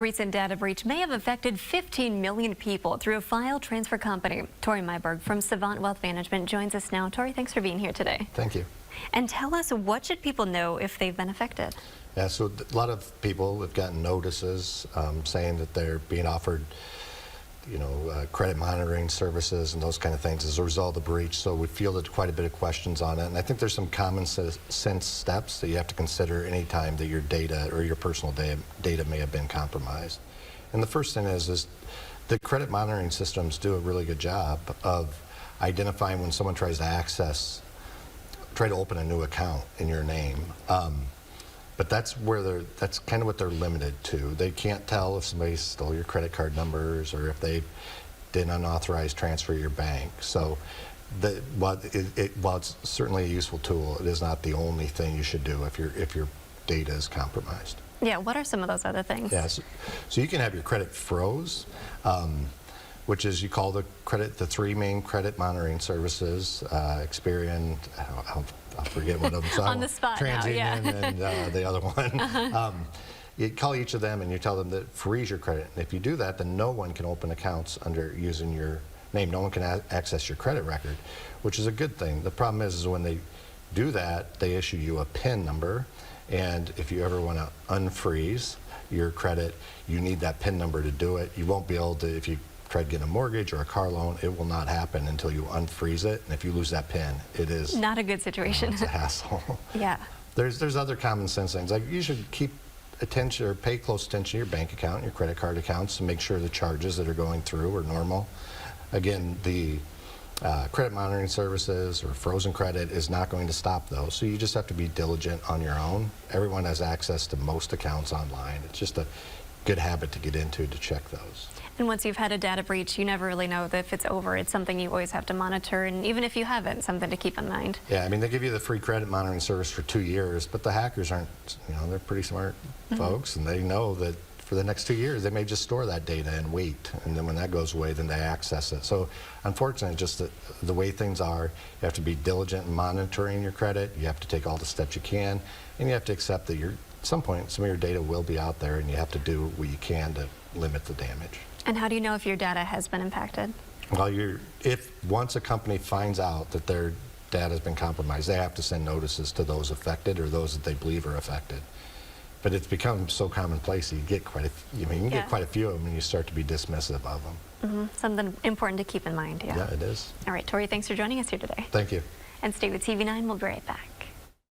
Recent data breach may have affected 15 million people through a file transfer company. Tory Meiborg from Savant Wealth Management joins us now. Tory, thanks for being here today. Thank you. And tell us, what should people know if they've been affected? Yeah, so a lot of people have gotten notices saying that they're being offered, credit monitoring services and those kind of things as a result of the breach. So we fielded quite a bit of questions on it. And I think there's some common sense steps that you have to consider any time that your data or your personal data may have been compromised. And the first thing is the credit monitoring systems do a really good job of identifying when someone tries to try to open a new account in your name. But that's kind of what they're limited to. They can't tell if somebody stole your credit card numbers or if they did an unauthorized transfer to your bank. So while it's certainly a useful tool, it is not the only thing you should do if your data is compromised. Yeah, what are some of those other things? Yeah, so you can have your credit froze, which is you call the three main credit monitoring services, Experian, I'll forget one of them. So on the spot now, yeah. and the other one. You call each of them and you tell them to freeze your credit. And if you do that, then no one can open accounts using your name. No one can access your credit record, which is a good thing. The problem is when they do that, they issue you a PIN number. And if you ever want to unfreeze your credit, you need that PIN number to do it. You won't be able to, if you try to get a mortgage or a car loan, it will not happen until you unfreeze it. And if you lose that PIN, it is not a good situation. It's a hassle. Yeah. There's other common sense things, like you should keep attention or pay close attention to your bank account and your credit card accounts to make sure the charges that are going through are normal. Again, the credit monitoring services or frozen credit is not going to stop those. So you just have to be diligent on your own. Everyone has access to most accounts online. It's just a good habit to get into to check those. And once you've had a data breach, you never really know that if it's over. It's something you always have to monitor, and even if you haven't, something to keep in mind. Yeah, I mean, they give you the free credit monitoring service for 2 years, but the hackers aren't, they're pretty smart folks, and they know that for the next 2 years, they may just store that data and wait, and then when that goes away, then they access it. So unfortunately, just the way things are, you have to be diligent in monitoring your credit, you have to take all the steps you can, and you have to accept that at some point, some of your data will be out there, and you have to do what you can to limit the damage. And how do you know if your data has been impacted? Well, once a company finds out that their data has been compromised, they have to send notices to those affected or those that they believe are affected. But it's become so commonplace, you get quite get quite a few of them, and you start to be dismissive of them. Something important to keep in mind, yeah. Yeah, it is. All right, Tory, thanks for joining us here today. Thank you. And stay with TV9, we'll be right back.